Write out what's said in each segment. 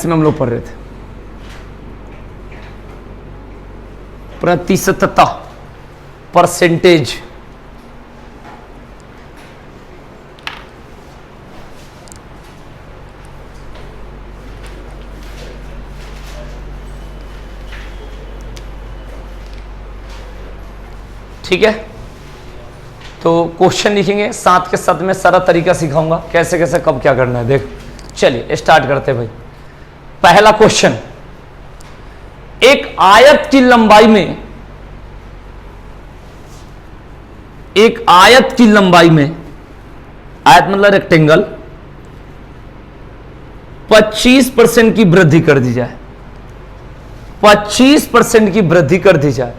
Science में हम लोग पढ़ रहे थे, प्रतिशतता, परसेंटेज। ठीक है, तो क्वेश्चन लिखेंगे, साथ के साथ में सारा तरीका सिखाऊंगा कैसे कैसे कब क्या करना है। देख चलिए स्टार्ट करते हैं भाई। पहला क्वेश्चन, एक आयत की लंबाई में, एक आयत की लंबाई में, आयत मतलब रेक्टेंगल, 25% की वृद्धि कर दी जाए, 25% की वृद्धि कर दी जाए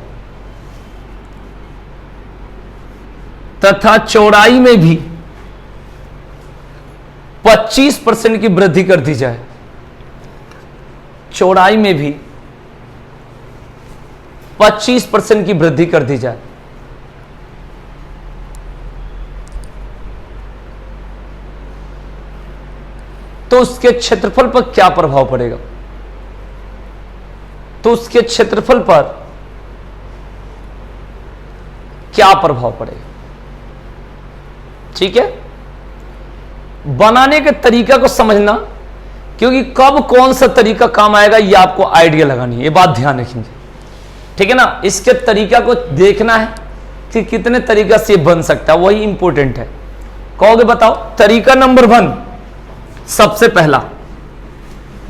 तथा चौड़ाई में भी 25% की वृद्धि कर दी जाए, चौड़ाई में भी 25% की वृद्धि कर दी जाए, तो उसके क्षेत्रफल पर क्या प्रभाव पड़ेगा? तो उसके क्षेत्रफल पर क्या प्रभाव पड़ेगा? ठीक है, बनाने के तरीका को समझना, क्योंकि कब कौन सा तरीका काम आएगा ये आपको आइडिया लगानी है, ये बात ध्यान रखेंगे। ठीक है ना, इसके तरीका को देखना है कि कितने तरीका से बन सकता है, वही इंपॉर्टेंट है। कहोगे बताओ, तरीका नंबर 1 सबसे पहला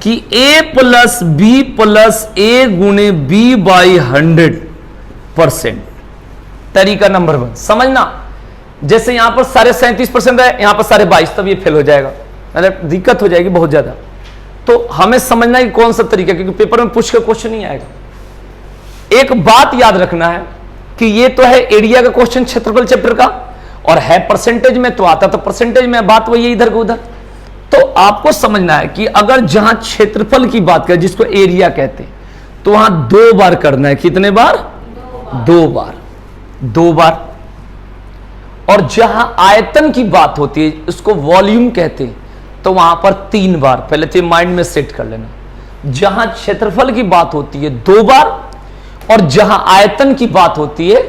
कि a प्लस बी प्लस ए गुणे बी बाई 100%। तरीका नंबर 1 समझना, जैसे यहां पर सारे 37% है, यहां पर सारे 22, तब ये फेल हो जाएगा, मतलब दिक्कत हो जाएगी बहुत ज्यादा। तो हमें समझना है कि कौन सा तरीका, क्योंकि पेपर में पूछ कर क्वेश्चन नहीं आएगा। एक बात याद रखना है कि ये तो है एरिया का क्वेश्चन, क्षेत्रफल चैप्टर का, और है परसेंटेज में, तो आता तो परसेंटेज में, बात वही है इधर को उधर। तो आपको समझना है कि अगर जहां क्षेत्रफल की बात करें, जिसको एरिया कहते हैं, तो वहां 2 बार करना है। कितने बार? 2 बार, 2 बार। और जहां आयतन की बात होती है, उसको वॉल्यूम कहते हैं, तो वहां पर 3 बार। पहले तो माइंड में सेट कर लेना। जहां क्षेत्रफल की बात होती है 2 बार, और जहां आयतन की बात होती है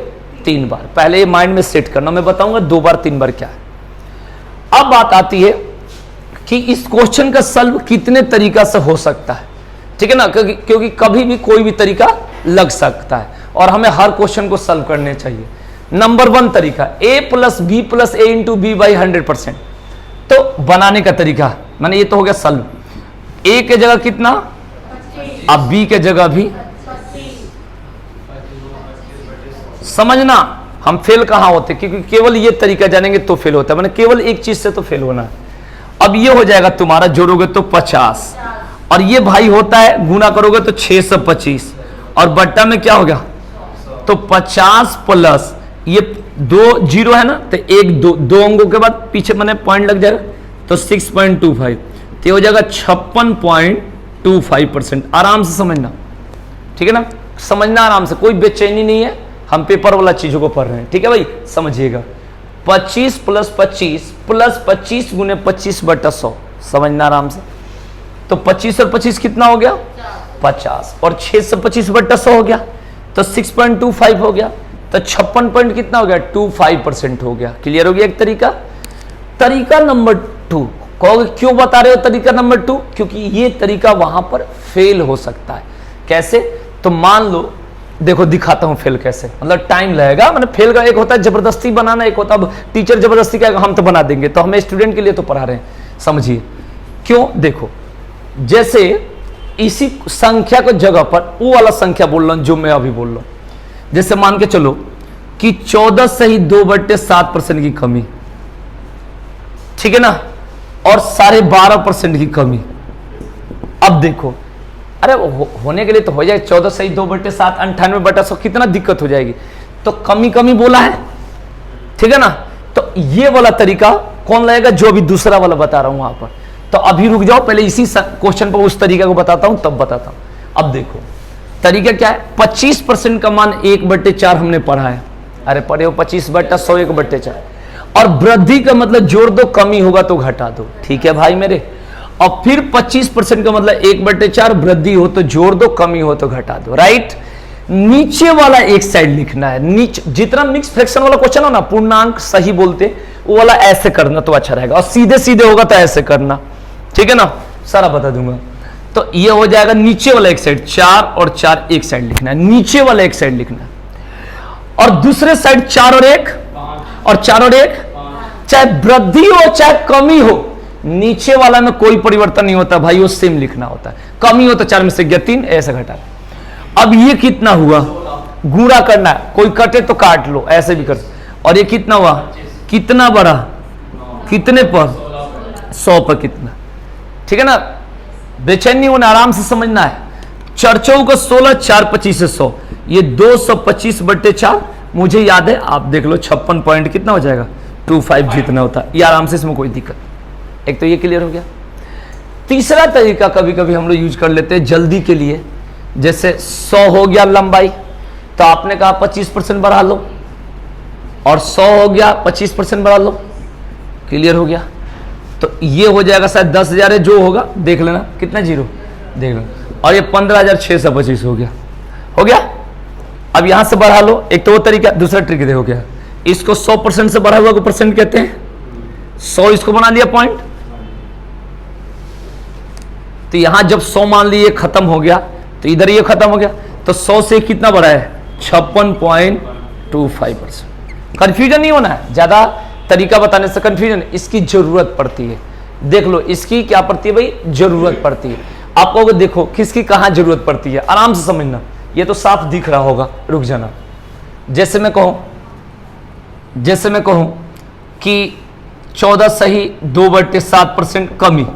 3 बार। पहले ये माइंड में सेट करना, मैं बताऊंगा 2 बार 3 बार क्या है। अब बात आती है कि इस क्वेश्चन का सॉल्व कितने तरीका से हो सकता है। ठीक है ना, क्योंकि कभी भी कोई भी तरीका लग सकता है, और हमें हर क्वेश्चन को सॉल्व करने चाहिए। नंबर 1 तरीका, a plus B plus A into B by 100%। तो बनाने का तरीका, मैंने ये तो हो गया सॉल्व। a के जगह कितना, अब b के जगह भी। समझना, हम फेल कहां होते, क्योंकि केवल ये तरीका जानेंगे तो फेल होता है, मैंने केवल एक चीज से तो फेल होना है। अब ये हो जाएगा तुम्हारा, जोड़ोगे तो 50, और ये भाई होता है गुना करोगे तो 625, और बट्टा में क्या हो गया, तो 50 प्लस ये 2 जीरो है ना, तो 1 2 अंकों के बाद पीछे मैंने पॉइंट लग जाएगा, तो 6.25, तो हो जाएगा 56.25%। आराम से समझना, ठीक है ना, समझना आराम से, कोई बेचैनी नहीं है, हम पेपर वाला चीजों को पढ़ रहे हैं। ठीक है भाई, समझिएगा। 25 प्लस 25 प्लस 25 गुने 25/100, समझना आराम से। तो 25 और 25 कितना हो गया, 50, और 6 से 25/100 हो गया, तो 6.25 हो गया, तो 56 पॉइंट कितना हो गया, 25% हो गया। क्लियर हो गया एक तरीका। तरीका नंबर 2, कहोगे क्यों बता रहे हो तरीका नंबर 2? क्योंकि ये तरीका वहां पर फेल हो सकता है। कैसे? तो मान लो, देखो दिखाता हूं फेल कैसे, मतलब टाइम लगेगा। मतलब फेल का एक होता है जबरदस्ती बनाना, एक होता है टीचर जबरदस्ती कहेगा हम तो बना देंगे, तो हमें स्टूडेंट के लिए तो पढ़ा रहे हैं, समझिए क्यों। देखो, जैसे इसी संख्या को जगह पर वो वाला संख्या बोल रहा हूं जो मैं अभी बोल रहा हूं। जैसे मान के चलो कि 14 से ही 2/7% की कमी, ठीक है ना, और 12.5% की कमी। अब देखो, अरे होने के लिए तो हो जाए 14 से ही 2/7 98/100, कितना दिक्कत हो जाएगी, तो कमी कमी बोला है, ठीक है ना। तो ये वाला तरीका कौन लगेगा, जो अभी दूसरा वाला बता रहा हूं वहां पर। तो अभी रुक जाओ, पहले इसी क्वेश्चन पर उस तरीका को बताता हूं, तब बताता हूं। अब देखो तरीका क्या है, 25% का मान 1/4 हमने पढ़ा है। अरे पढ़े हो 25/100 1/4, और वृद्धि का मतलब जोड़ दो, कमी होगा तो घटा दो। ठीक है भाई मेरे। और फिर 25% का मतलब 1/4 वृद्धि हो तो जोड़ दो, कमी हो तो घटा दो, राइट। नीचे वाला एक साइड लिखना है, नीचे जितना मिक्स फ्रैक्शन वाला क्वेश्चन हो ना, पूर्णांक सही बोलते वो वाला ऐसे करना तो अच्छा रहेगा, और सीधे सीधे होगा तो ऐसे करना, ठीक है ना, सारा बता दूंगा। तो ये हो जाएगा नीचे वाला एक साइड 4 और 4 एक साइड लिखना है, नीचे वाला एक साइड लिखना है, और दूसरे साइड 4 और 1 और 4 और 1, चाहे वृद्धि हो चाहे कमी हो, नीचे वाला में कोई परिवर्तन नहीं होता भाई, वो सेम लिखना होता है। कमी हो तो 4 में से गया 3, ऐसे घटा। अब ये कितना हुआ, गुणा करना है, कोई कटे तो काट लो, ऐसे भी कर। और ये कितना हुआ, कितना बड़ा, कितने पर, 100 पर कितना, ठीक है ना, बेचैन नहीं होना, आराम से समझना है। 4 का 16, 4 25 से 100, ये 225/4 मुझे याद है, आप देख लो 56 पॉइंट कितना हो जाएगा, 25 जितना होता है, ये आराम से, इसमें कोई दिक्कत। एक तो ये क्लियर हो गया। तीसरा तरीका कभी कभी हम लोग यूज कर लेते हैं जल्दी के लिए, जैसे 100 हो गया लंबाई, तो आपने कहा 25% बढ़ा लो, और 100 हो गया 25% बढ़ा लो, क्लियर हो गया। तो ये हो जाएगा शायद 10,000 है, जो होगा देख लेना, कितना जीरो देख लेना, और ये 15,625 हो गया, हो गया। अब यहां से बढ़ा लो, एक तो वो तरीका, दूसरा ट्रिक देखो क्या, इसको 100% से बढ़ा हुआ को परसेंट कहते हैं, 100 इसको बना लिया पॉइंट, तो यहां जब 100 मान लिए खत्म हो गया, तो इधर ये खत्म हो गया, तो 100 से कितना बढ़ा है, 56.25%। कंफ्यूजन नहीं होना है, ज्यादा तरीका बताने से कंफ्यूजन, इसकी जरूरत पड़ती है, देख लो इसकी क्या पड़ती है भाई, जरूरत पड़ती है। आपको देखो किसकी कहां जरूरत पड़ती है, आराम से समझना, ये तो साफ दिख रहा होगा, रुक जाना। जैसे मैं कहूं कि 14 सही 2/7% कमी,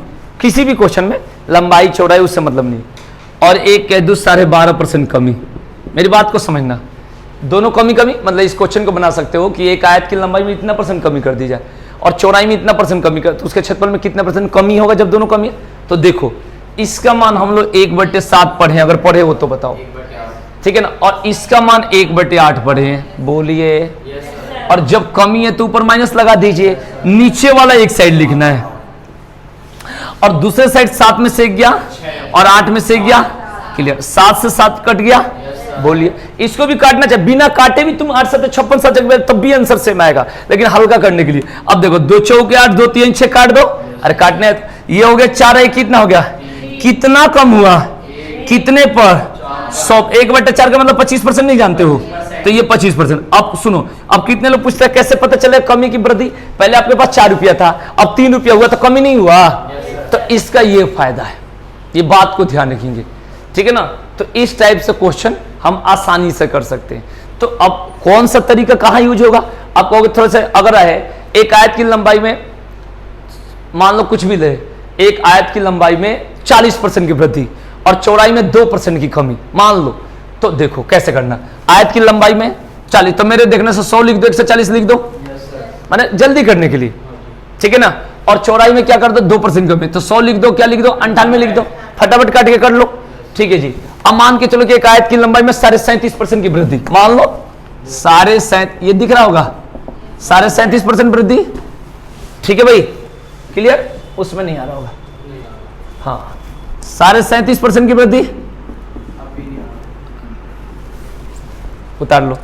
किसी भी क्वेश्चन में लंबाई चौड़ाई उससे मतलब नहीं, और एक कह दूं 12.5% कमी, मेरी बात को समझना, दोनों कमी कमी मतलब इस क्वेश्चन को बना सकते हो कि एक आयत की लंबाई में इतना % कमी कर दी जाए और चौड़ाई में इतना % कमी कर, तो उसके क्षेत्रफल में कितना % कमी होगा जब दोनों कमी है। तो देखो इसका मान हम लोग 1/7 पढ़े, अगर पढ़े हो तो बताओ, ठीक है ना, और इसका मान 1/8 पढ़े हैं, बोलिए। और जब कमी है तो ऊपर माइनस लगा दीजिए, नीचे वाला एक साइड लिखना है, और दूसरे साइड 7 में से गया और 8 में से गया, क्लियर, 7 से 7 कट गया, बोलिए। इसको भी काटना चाहिए, बिना काटे भी तुम 8 7 56 7 तब भी आंसर सेम आएगा, लेकिन हल्का करने के लिए। अब देखो 2 चौके 8 2 3 6 काट दो, अरे काटने ये हो गया 4 है, कितना हो गया, कितना कम हुआ, कितने पर, 100, 1/4 का मतलब 25% नहीं जानते हो, तो ये 25%। अब सुनो, अब कितने लोग पूछते हैं कैसे पता चले कमी की वृद्धि, पहले आपके पास 4 रुपया था, अब 3 रुपया हुआ, तो कमी नहीं हुआ, तो इसका ये फायदा है, ये बात को ध्यान रखेंगे, ठीक है ना। तो इस टाइप से क्वेश्चन हम आसानी से कर सकते हैं। तो अब कौन सा तरीका कहां यूज होगा, आप कहोगे थोड़ा सा, अगर है एक आयत की लंबाई में मान लो कुछ भी ले, एक आयत की लंबाई में 40% की वृद्धि और चौड़ाई में 2% की कमी मान लो, तो देखो कैसे करना, आयत की लंबाई में 40, तो मेरे देखने से 100 लिख दो, 140 लिख दो, माने जल्दी करने के लिए, ठीक है ना। और चौड़ाई में क्या कर दो, 2% कमी, तो 100 लिख दो, क्या लिख दो, 98 लिख दो, फटाफट काट के कर लो, ठीक है जी। अब मान के चलो कि एक आयत की लंबाई में 37.5% की वृद्धि, मान लो 37, ये दिख रहा होगा 37.5% वृद्धि, ठीक है भाई, क्लियर, उसमें नहीं आ रहा होगा, हाँ 37.5% की वृद्धि, उतार लो,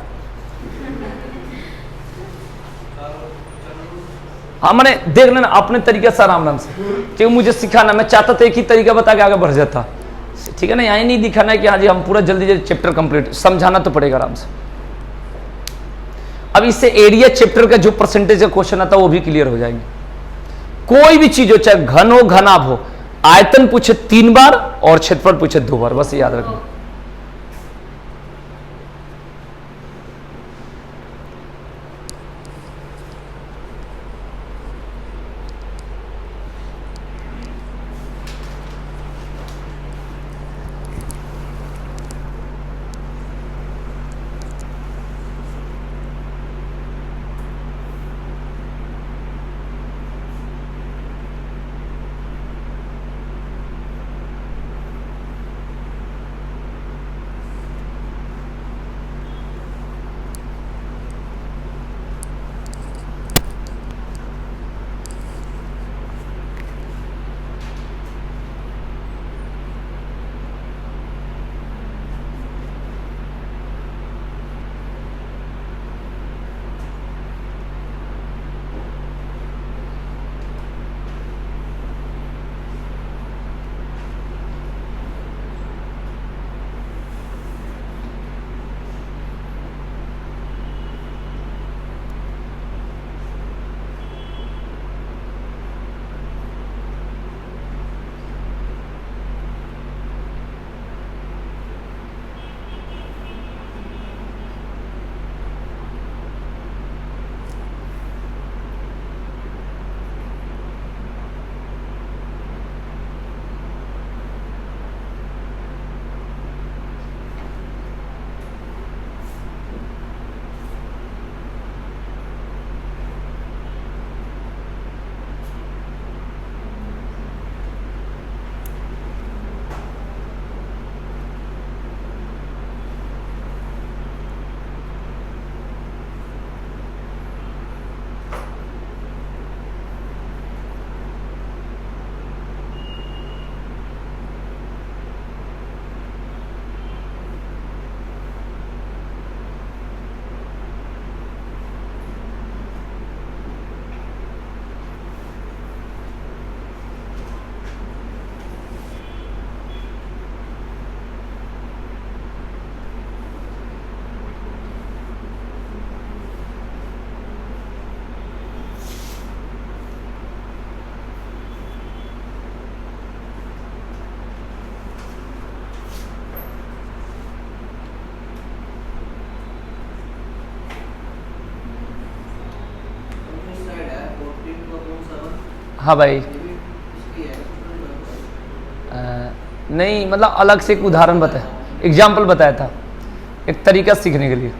हाँ मैंने देख लेना अपने तरीके से आराम से, क्योंकि मुझे सिखाना, मैं चाहता था एक ही तरीका बता के आगे बढ़ जाता, ठीक है ना, यहाँ नहीं दिखाना है कि हाँ जी हम पूरा जल्दी जल्दी चैप्टर कंप्लीट, समझाना तो पड़ेगा आराम से। अब इससे एरिया चैप्टर का जो परसेंटेज का क्वेश्चन आता है वो भी क्लियर हो जाएंगे। कोई भी चीज हो, चाहे घन हो घनाभ हो, आयतन पूछे 3 बार और क्षेत्रफल पूछे 2 बार, बस याद रखना। हाँ भाई, नहीं मतलब अलग से एक उदाहरण बताया, एग्जाम्पल बताया था, एक तरीका सीखने के लिए।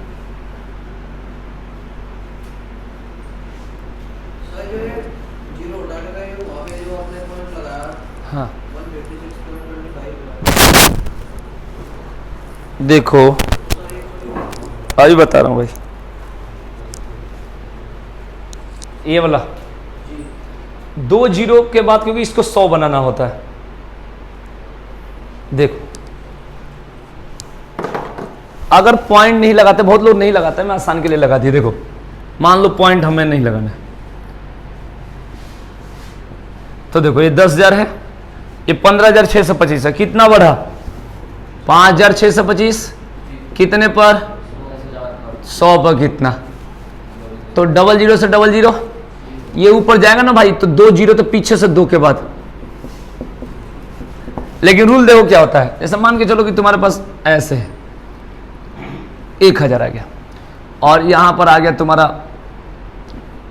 हाँ देखो अभी बता रहा हूँ भाई, ये वाला 2 जीरो के बाद, क्योंकि इसको 100 बनाना होता है। देखो अगर पॉइंट नहीं लगाते, बहुत लोग नहीं लगाते, मैं आसान के लिए लगा दिया। देखो मान लो पॉइंट हमें नहीं लगाना है, तो देखो ये 10,000 है, ये 15,625 है, कितना बढ़ा? 5,625 कितने पर? 100 पर कितना? तो डबल जीरो से डबल जीरो, ये ऊपर जाएगा ना भाई, तो 2 जीरो तो पीछे से 2 के बाद। लेकिन रूल देखो क्या होता है, जैसे मान के चलो कि तुम्हारे पास ऐसे है 1,000 आ गया, और यहां पर आ गया तुम्हारा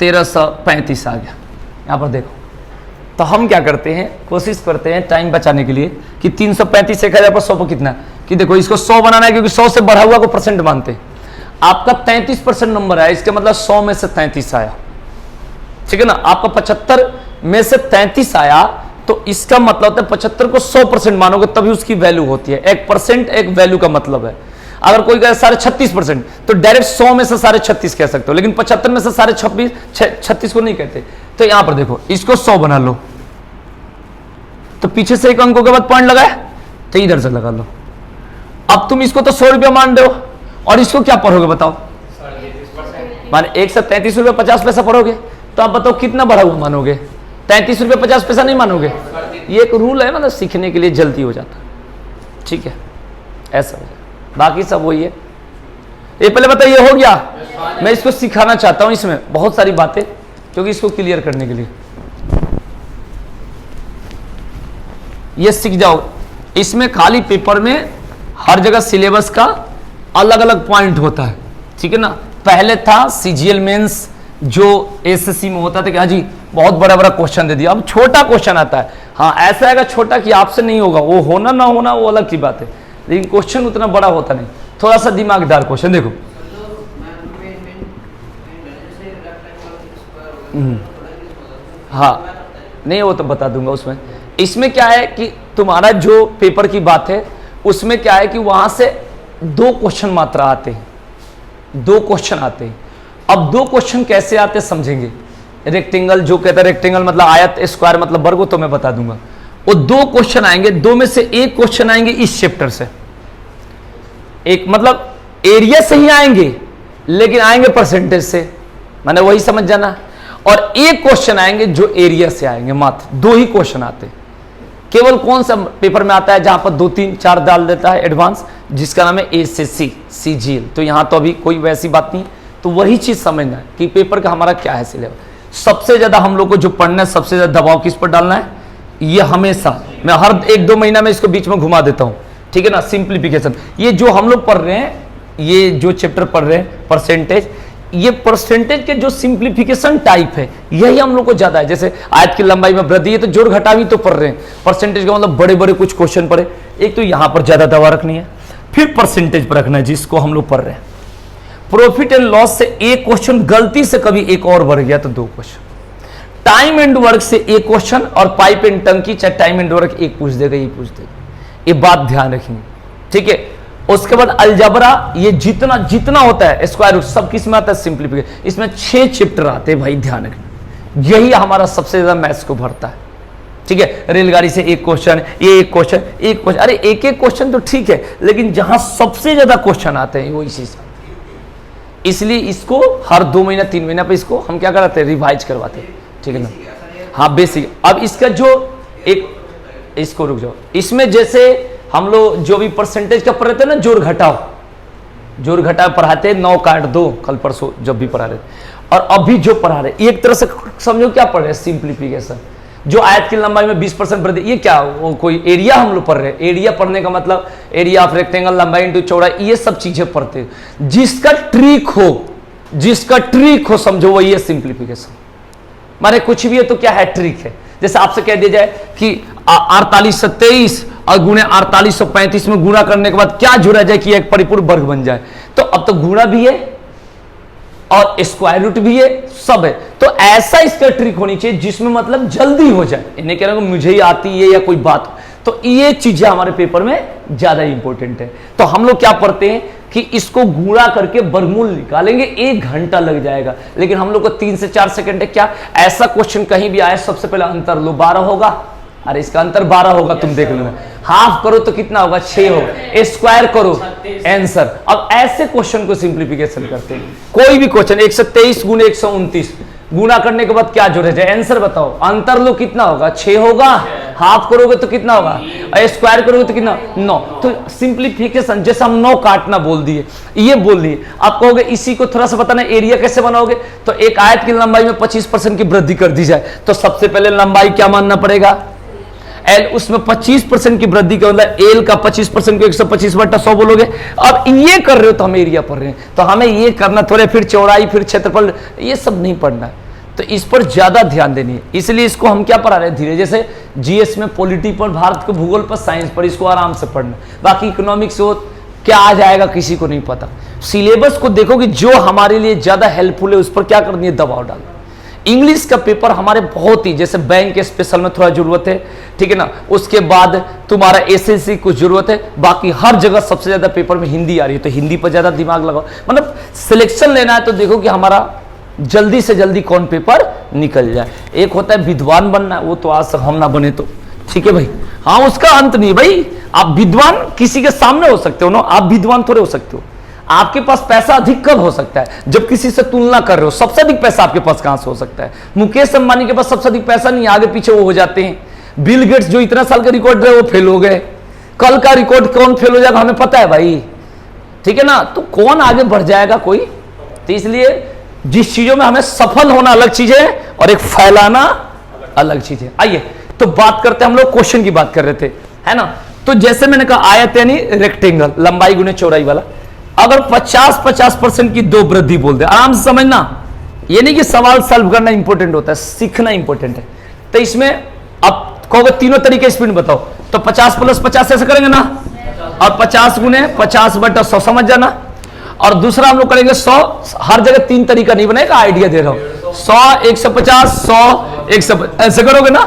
1335 आ गया। यहां पर देखो, तो हम क्या करते हैं, कोशिश करते हैं टाइम बचाने के लिए कि 335 1000 पर 100 पर कितना, कि देखो इसको 100 बनाना है, क्योंकि 100 से बढ़ा हुआ को परसेंट मानते हैं। आपका 33% नंबर है, इसके मतलब 100 में से 33 आया, ठीक है ना। आपका 75 में से 33 आया, तो इसका मतलब होता है 75 को 100% मानोगे तभी उसकी वैल्यू होती है। 1% एक वैल्यू का मतलब है। अगर कोई कहे 36%, तो डायरेक्ट 100 में से 36 कह सकते हो, लेकिन 75 में से 36 को नहीं कहते। तो यहां पर देखो, इसको 100 बना लो, तो पीछे से एक अंकों के बाद पॉइंट लगाए, तो इधर से लगा लो। अब तुम इसको तो 100 रुपया मान रहे हो, और इसको क्या पढ़ोगे बताओ? मान 1 से 33 रुपया 50 पैसा पढ़ोगे, तो आप बताओ कितना बढ़ा हुआ मानोगे? 33 रुपया 50 पैसा नहीं मानोगे। ये एक रूल है, मतलब सीखने के लिए जल्दी हो जाता, ठीक है, ऐसा हो जाए। बाकी सब वही है। ये पहले बताइए, हो गया? मैं इसको सिखाना चाहता हूं, इसमें बहुत सारी बातें, क्योंकि इसको क्लियर करने के लिए ये सीख जाओ। इसमें खाली पेपर में हर जगह सिलेबस का अलग अलग पॉइंट होता है, ठीक है ना। पहले था सीजीएल मेंस, जो एसएससी में होता था कि हाँ जी बहुत बड़ा बड़ा क्वेश्चन दे दिया। अब छोटा क्वेश्चन आता है, हाँ ऐसा आएगा छोटा कि आपसे नहीं होगा, वो होना ना होना वो अलग की बात है, लेकिन क्वेश्चन उतना बड़ा होता नहीं, थोड़ा सा दिमागदार क्वेश्चन। देखो हाँ नहीं, वो तो बता दूंगा उसमें। इसमें क्या है कि तुम्हारा जो पेपर की बात है, उसमें क्या है कि वहां से 2 क्वेश्चन मात्र आते हैं, 2 क्वेश्चन आते हैं। अब 2 क्वेश्चन कैसे आते हैं समझेंगे। रेक्टेंगल जो कहता है, रेक्टेंगल मतलब आयत, स्क्वायर मतलब वर्ग, तो मैं बता दूंगा। वो 2 क्वेश्चन आएंगे, 2 में से एक क्वेश्चन आएंगे इस चैप्टर से, एक मतलब एरिया से ही आएंगे, लेकिन आएंगे परसेंटेज से, मैंने वही समझ जाना। और एक क्वेश्चन आएंगे जो एरिया से आएंगे, मात्र 2 ही क्वेश्चन आते हैं। केवल कौन सा पेपर में आता है जहां पर 2 3 4 डाल देता है एडवांस, जिसका नाम है एसएससी सीजीएल। तो यहां तो अभी कोई वैसी बात नहीं, तो वही चीज समझना है कि पेपर का हमारा क्या है सिलेबस। सबसे ज्यादा हम लोग को जो पढ़ना है, सबसे ज्यादा दबाव किस पर डालना है, ये हमेशा मैं हर 1-2 महीना में इसको बीच में घुमा देता हूं, ठीक है ना। सिंप्लीफिकेशन, ये जो हम लोग पढ़ रहे हैं, ये जो चैप्टर पढ़ रहे हैं परसेंटेज, ये परसेंटेज के जो सिंप्लीफिकेशन टाइप है, यही हम लोग को ज्यादा है। जैसे आयत की लंबाई में वृद्धि है, तो जोड़ घटाव ही तो पढ़ रहे हैं। परसेंटेज का मतलब बड़े बड़े कुछ क्वेश्चन पढ़े, एक तो यहां पर ज्यादा दवा रखनी है, फिर परसेंटेज पर रखना है जिसको हम लोग पढ़ रहे हैं। प्रॉफिट एंड लॉस से एक क्वेश्चन गलती से कभी एक और बढ़ गया तो 2 क्वेश्चन। टाइम एंड वर्क से एक क्वेश्चन, और पाइप एंड टंकी चाहे टाइम एंड वर्क एक पूछ देगा, ये पूछ देगा, ये बात ध्यान रखेंगे, ठीक है। उसके बाद अलजबरा, ये जितना जितना होता है, स्क्वायर रूट, सब किस में आता है, सिंप्लीफिकेशन। इसमें 6 चैप्टर आते हैं भाई, ध्यान रखना, यही हमारा सबसे ज्यादा मैथ्स को भरता है, ठीक है। रेलगाड़ी से एक क्वेश्चन, ये एक क्वेश्चन, अरे एक एक क्वेश्चन तो ठीक है, लेकिन जहां सबसे ज्यादा क्वेश्चन आते हैं वो इसी से, इसलिए इसको हर 2 महीना 3 महीना पे इसको हम क्या कराते हैं, रिवाइज करवाते हैं, ठीक है ना। हाँ बेसिक। अब इसका जो एक, इसको रुक जाओ, इसमें जैसे हम लोग जो भी परसेंटेज का पढ़ रहे थे ना, जोड़ घटाव पढ़ाते हैं, 9 काट 2 कल परसों जब भी पढ़ा रहे, और अभी जो पढ़ा रहे एक तरह से समझो क्या पढ़ रहे हैं, सिंप्लीफिकेशन। जो आयत की लंबाई में 20% वृद्धि, ये क्या, वो कोई एरिया हम लोग पढ़ रहे हैं। एरिया पढ़ने का मतलब एरिया ऑफ रेक्टेंगल, लंबाई इंटू चौड़ाई, ये सब चीजें पढ़ते हैं। जिसका ट्रिक हो समझो, वही है सिंप्लीफिकेशन। माने कुछ भी है तो क्या है, ट्रिक है। जैसे आपसे कह दिया जाए कि 4823 और गुणे 4835 में गुणा करने के बाद क्या जुड़ा जाए कि एक परिपूर्ण वर्ग बन जाए, तो अब तो गुणा भी है और स्क्वायर रूट भी है, सब है। तो ऐसा इसका ट्रिक होनी चाहिए जिसमें मतलब जल्दी हो जाए, इन्हें कह रहा हूं मुझे ही आती है या कोई बात, तो ये चीजें हमारे पेपर में ज्यादा इंपॉर्टेंट है। तो हम लोग क्या पढ़ते हैं कि इसको गुणा करके वर्गमूल निकालेंगे, 1 घंटा लग जाएगा, लेकिन हम लोग को 3 से 4 सेकंड है। क्या ऐसा क्वेश्चन कहीं भी आया, सबसे पहले अंतर लो, 12 होगा, अरे इसका अंतर 12 होगा, तुम देख लेना, हाफ करो तो कितना होगा, 6 होगा, स्क्वायर करो आंसर। अब ऐसे क्वेश्चन को सिंप्लीफिकेशन करते हैं, कोई भी क्वेश्चन 123 गुणे 129 गुणा करने के बाद क्या जोड़े जाए, आंसर बताओ, अंतर लो कितना होगा, 6 होगा, हाफ करोगे तो कितना होगा, स्क्वायर करोगे तो कितना, 9। तो सिंप्लीफिकेशन, जैसे हम 9 काटना बोल दिए, ये बोल दिए, आप कहोगे इसी को थोड़ा सा बताना एरिया कैसे बनाओगे, तो एक आयत की लंबाई में 25% की वृद्धि कर दी जाए, तो सबसे पहले लंबाई क्या मानना पड़ेगा, एल, उसमें 25% की वृद्धि का मतलब एल का 25% को 125/100 बोलोगे। अब ये कर रहे हो तो हम एरिया पढ़ रहे हैं, तो हमें ये करना थोड़े, फिर चौड़ाई, फिर क्षेत्रफल, ये सब नहीं पढ़ना है, तो इस पर ज्यादा ध्यान देनी है। इसलिए इसको हम क्या पढ़ा रहे हैं धीरे, जैसे जीएस में पॉलिटी पर, भारत के भूगोल पर, साइंस पर, इसको आराम से पढ़ना। बाकी इकोनॉमिक्स हो क्या आ जाएगा किसी को नहीं पता। सिलेबस को देखो कि जो हमारे लिए ज्यादा हेल्पफुल है उस पर क्या करनी है, दबाव डालना। इंग्लिश का पेपर हमारे बहुत ही, जैसे बैंक के स्पेशल में थोड़ा जरूरत है, ठीक है ना, उसके बाद तुम्हारा एसएससी कुछ जरूरत है, बाकी हर जगह सबसे ज्यादा पेपर में हिंदी आ रही है, तो हिंदी पर ज्यादा दिमाग लगाओ। मतलब सिलेक्शन लेना है तो देखो कि हमारा जल्दी से जल्दी कौन पेपर निकल जाए। एक होता है विद्वान बनना, वो तो आज तक हम ना बने तो ठीक है भाई, हाँ उसका अंत नहीं भाई, आप विद्वान किसी के सामने हो सकते हो ना, आप विद्वान थोड़े हो सकते हो। आपके पास पैसा अधिक कब हो सकता है, जब किसी से तुलना कर रहे हो। सबसे अधिक पैसा आपके पास कहां से हो सकता है, मुकेश अंबानी के पास सबसे अधिक पैसा नहीं, आगे पीछे वो हो जाते हैं। बिल गेट्स जो इतना साल का रिकॉर्ड रहे वो फेल हो गए, कल का रिकॉर्ड कौन फेल हो जाएगा हमें पता है भाई, ठीक है ना, तो कौन आगे बढ़ जाएगा कोई। तो इसलिए जिस चीजों में हमें सफल होना अलग चीज है और एक फैलाना अलग चीज है। आइए तो बात करते हैं, हम लोग क्वेश्चन की बात कर रहे थे, है ना। तो जैसे मैंने कहा आयत यानी रेक्टेंगल, लंबाई गुने चौड़ाई वाला, अगर 50% की दो वृद्धि बोल दे, आराम से समझना, ये नहीं कि सवाल सॉल्व करना इंपॉर्टेंट होता है, सीखना इंपॉर्टेंट है। तो इसमें अब कहोगे तीनों तरीके स्पीड बताओ, तो 50 + 50 ऐसे करेंगे ना, और 50 गुने 50/100 समझ जाना। और दूसरा हम लोग करेंगे 100, हर जगह 3 तरीका नहीं बनेगा, आइडिया दे रहा हूं, 100 150 100 150 ऐसे करोगे ना,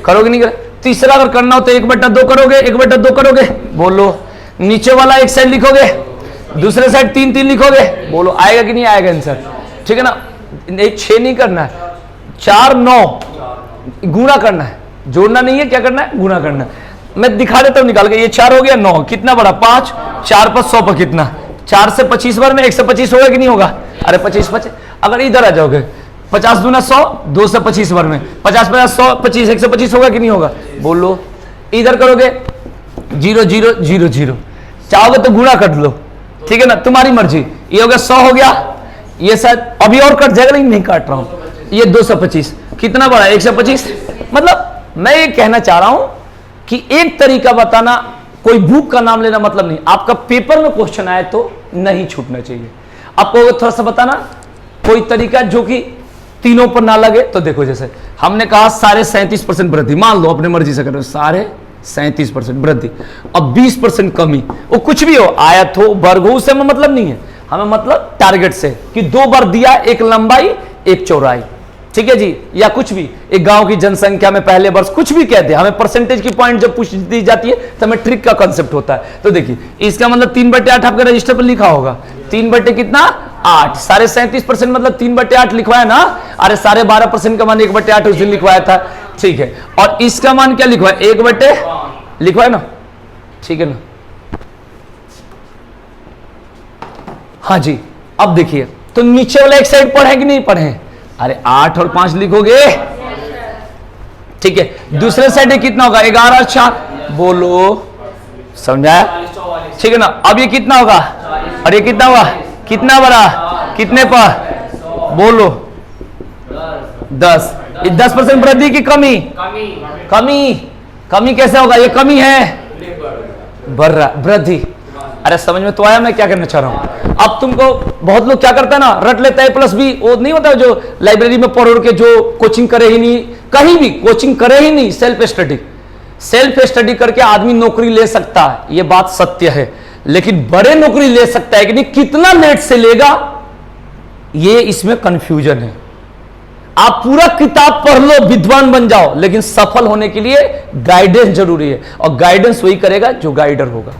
करोगे नहीं करे। तीसरा अगर करना हो तो 1/2 करोगे, 1/2 करोगे, बोलो। नीचे वाला एक साइड लिखोगे, दूसरे साइड 3 लिखोगे, बोलो आएगा कि नहीं आएगा आंसर, ठीक है ना। 6 नहीं करना है, 4 9 गुणा करना है, जोड़ना नहीं है, क्या करना है, गुणा करना है। मैं दिखा देता हूं निकाल के, ये 4 हो गया, 9 कितना बड़ा, 5, 4 + 100 पर कितना, 4 से 25 बार में 125 होगा कि नहीं होगा, अरे 25 अगर इधर आ जाओगे 50 दूना 100, 2 से 25 बार में 50 50 100 25 125 होगा कि नहीं होगा, बोलो। इधर करोगे 0 0 0 0, चाहोगे तो गुणा कर लो, ठीक है ना, तुम्हारी मर्जी। ये हो गया 100 हो गया, ये शायद अभी और कट जाएगा लेकिन नहीं काट रहा हूं, ये 225 कितना बड़ा 125। मतलब मैं ये कहना चाह रहा हूं कि एक तरीका बताना, कोई बुक का नाम लेना मतलब नहीं, आपका पेपर में क्वेश्चन आए तो नहीं छूटना चाहिए। आपको थोड़ा सा बताना कोई तरीका जो कि तीनों पर ना लगे, तो देखो जैसे हमने कहा सारे 37% वृद्धि, मान लो अपने मर्जी से कर रहे हो, सारे 37% वृद्धि, अब 20% कमी, वो कुछ भी हो, आयत हो वर्ग हो, उससे हमें मतलब नहीं है, हमें मतलब टारगेट से कि 2 बार दिया, एक लंबाई एक चौड़ाई, ठीक है जी, या कुछ भी एक गांव की जनसंख्या में पहले वर्ष, कुछ भी कहते हैं, हमें परसेंटेज की पॉइंट जब पूछ दी जाती है तो हमें ट्रिक का कांसेप्ट होता है। तो देखिए इसका मतलब 3/8 आपके रजिस्टर पर लिखा होगा, 3 कितना 8, सारे 37% मतलब 3/8 लिखवाया ना, अरे सारे 12% का मान 1/8 उस दिन लिखवाया था, ठीक है। और इसका मान क्या लिखवाया, 1 लिखवाया ना, ठीक है ना। हाँ जी, अब देखिए तो नीचे वाला एक साइड पढ़े कि नहीं पढ़े, अरे 8 और 5 लिखोगे, ठीक है। दूसरे साइड कितना होगा, 11 4, बोलो, समझाया, ठीक है ना। अब ये कितना होगा, और ये कितना होगा, कितना बड़ा, कितने पर, बोलो 10। 10% वृद्धि की कमी, कमी कैसे होगा, ये कमी है, बढ़ रहा वृद्धि, अरे समझ में तो आया मैं क्या करना चाह रहा हूं? अब तुमको बहुत लोग क्या करता है ना, रट लेता है प्लस बी, वो नहीं होता जो लाइब्रेरी में पढ़ के जो कोचिंग करे ही नहीं, कहीं भी कोचिंग करे ही नहीं, सेल्फ स्टडी करके आदमी नौकरी ले सकता है, ये बात सत्य है, लेकिन बड़े नौकरी ले सकता है कि नहीं, कितना लेट से लेगा, ये इसमें कंफ्यूजन है। आप पूरा किताब पढ़ लो, विद्वान बन जाओ, लेकिन सफल होने के लिए गाइडेंस जरूरी है, और गाइडेंस वही करेगा जो गाइडर होगा।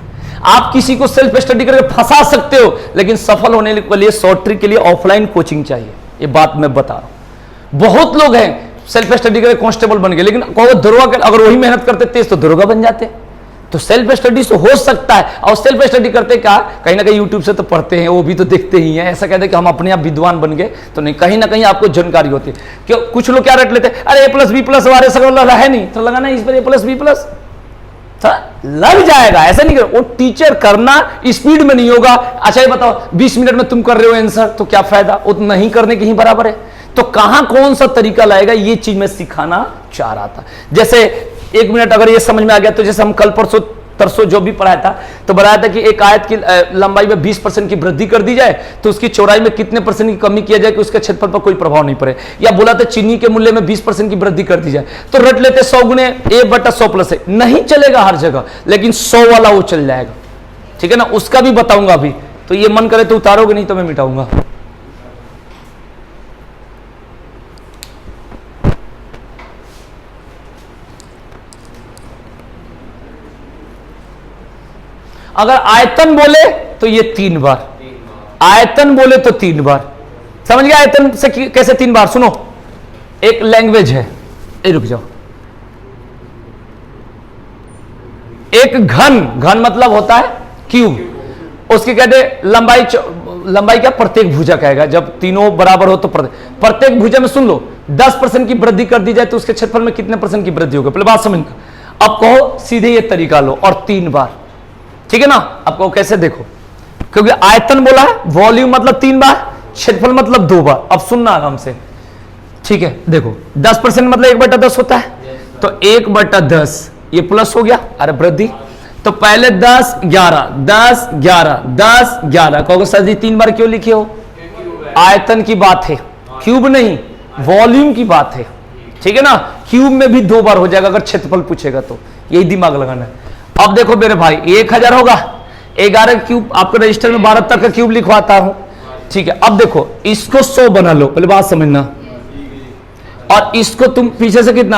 आप किसी को सेल्फ स्टडी करके फंसा सकते हो, लेकिन सफल होने के लिए शॉर्ट ट्रिक के लिए ऑफलाइन कोचिंग चाहिए, ये बात मैं बता रहा हूं। बहुत लोग हैं सेल्फ स्टडी करके कांस्टेबल बन गए, लेकिन दरोगा, अगर वही मेहनत करते तेज तो दरोगा बन जाते। तो सेल्फ स्टडी तो हो सकता है, और सेल्फ स्टडी करते क्या, कहीं ना कहीं यूट्यूब से तो पढ़ते हैं, वो भी तो देखते ही हैं। ऐसा कहते हैं कि हम अपने आप विद्वान बन गए, तो नहीं, कहीं ना कहीं आपको जानकारी होती है। क्यों कुछ लोग क्या रट लेते हैं, अरे A+B+ वाले सगल है नहीं तो लगाना इस पर A+B+, लग जाएगा, ऐसा नहीं करो। वो टीचर करना स्पीड में नहीं होगा। अच्छा ये बताओ, 20 मिनट में तुम कर रहे हो आंसर, तो क्या फायदा, वो नहीं करने के ही बराबर है। तो कहां कौन सा तरीका लाएगा, ये चीज मैं सिखाना चाह रहा था। जैसे 1 मिनट अगर ये समझ में आ गया, तो जैसे हम कल परसों तरसों जो भी पढ़ाया था, तो बताया था कि एक आयत की लंबाई में 20% की वृद्धि कर दी जाए, तो उसकी चौड़ाई में कितने परसेंट की कमी किया जाए कि उसके क्षेत्रफल पर कोई प्रभाव नहीं पड़े। या बोला था चीनी के मूल्य में 20% की वृद्धि कर दी जाए, तो रट लेते 100 गुने A/100 है, नहीं चलेगा हर जगह, लेकिन 100 वाला वो चल जाएगा, ठीक है ना। उसका भी बताऊंगा अभी, तो ये मन करे तो उतारोगे, नहीं तो मैं मिटाऊंगा। अगर आयतन बोले तो ये 3 बार, आयतन बोले तो 3 बार, समझ गया। आयतन से कैसे 3 बार, सुनो, एक लैंग्वेज है, रुक जाओ, एक घन मतलब होता है क्यूब, उसकी कहते लंबाई क्या, प्रत्येक भुजा कहेगा, जब तीनों बराबर हो तो प्रत्येक भुजा में सुन लो 10% की वृद्धि कर दी जाए तो उसके क्षेत्रफल में कितने % की वृद्धि होगी, पहले बात समझना। अब कहो सीधे ये तरीका लो और 3 बार, ठीक है ना। आपको कैसे देखो, क्योंकि आयतन बोला है, वॉल्यूम मतलब 3 बार, क्षेत्रफल मतलब 2 बार। अब सुनना आराम से, ठीक है। देखो 10% मतलब 1/10 होता है, तो 1/10 ये प्लस हो गया, अरे वृद्धि, तो पहले 10 11 10 11 10 11 कहोगे सर जी 3 बार क्यों लिखे हो, आयतन की बात है, क्यूब नहीं, वॉल्यूम की बात है, ठीक है ना। क्यूब में भी 2 बार हो जाएगा अगर क्षेत्रफल पूछेगा, तो यही दिमाग लगाना है। अब देखो मेरे भाई 1000 होगा, 11 क्यूब, आपके रजिस्टर में 12 तक का क्यूब लिखवाता हूं, ठीक है। अब देखो इसको 100 बना लो, पहले बात समझना, और इसको तुम पीछे से कितना,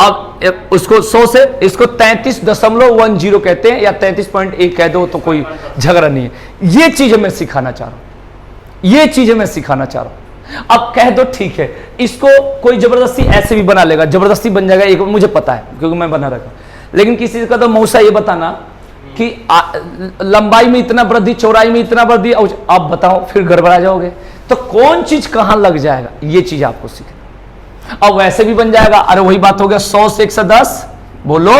अब उसको 100 से इसको 33.10 कहते हैं, या 33.1 कह दो तो कोई झगड़ा नहीं है। ये चीजें मैं सिखाना चाह रहा हूं, ये चीजें मैं सिखाना चाह रहा हूं। अब कह दो ठीक है, इसको कोई जबरदस्ती ऐसे भी बना लेगा, जबरदस्ती बन जाएगा, एक मुझे पता है क्योंकि मैं बना रखा, लेकिन किसी का तो मौसा ये बताना कि लंबाई में इतना वृद्धि, चौड़ाई में इतना वृद्धि, आप बताओ फिर गड़बड़ा जाओगे। तो कौन चीज कहां लग जाएगा, ये चीज आपको सीखना। अब वैसे भी बन जाएगा, अरे वही बात हो गया 100 से 110, बोलो,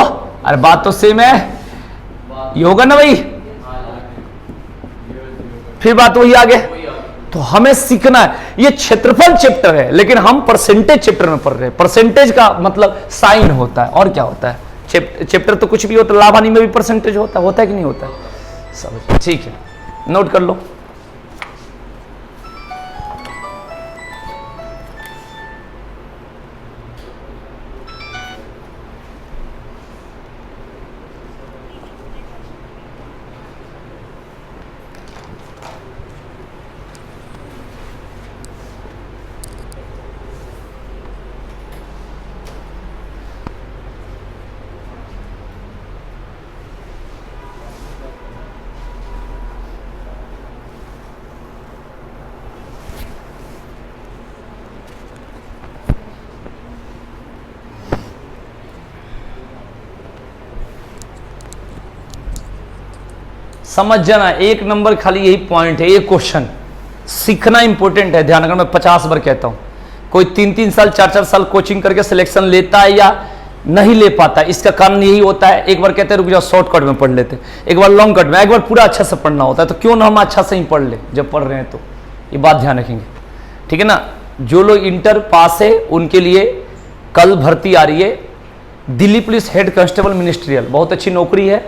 अरे बात तो सेम है, ये होगा ना भाई, फिर बात वही आगे। तो हमें सीखना है, ये क्षेत्रफल चैप्टर है, लेकिन हम परसेंटेज चैप्टर में पढ़ रहे हैं। परसेंटेज का मतलब साइन होता है, और क्या होता है, चैप्टर तो कुछ भी होता है, लाभ हानि में भी परसेंटेज होता है कि नहीं होता है, सब ठीक है, नोट कर लो। समझ जाना, 1 नंबर खाली यही पॉइंट है, ये क्वेश्चन सीखना इंपॉर्टेंट है, ध्यान रखना। मैं 50 बार कहता हूं, कोई 3-3 साल 4-4 साल कोचिंग करके सिलेक्शन लेता है या नहीं ले पाता, इसका कारण यही होता है। एक बार कहते हैं रुक जाओ शॉर्टकट में पढ़ लेते, एक बार लॉन्ग कट में, एक बार पूरा अच्छा से पढ़ना होता है। तो क्यों ना हम अच्छा से ही पढ़ ले जब पढ़ रहे हैं, तो ये बात ध्यान रखेंगे, ठीक है ना। जो लोग इंटर पास है उनके लिए कल भर्ती आ रही है, Delhi police head constable ministerial, बहुत अच्छी नौकरी है,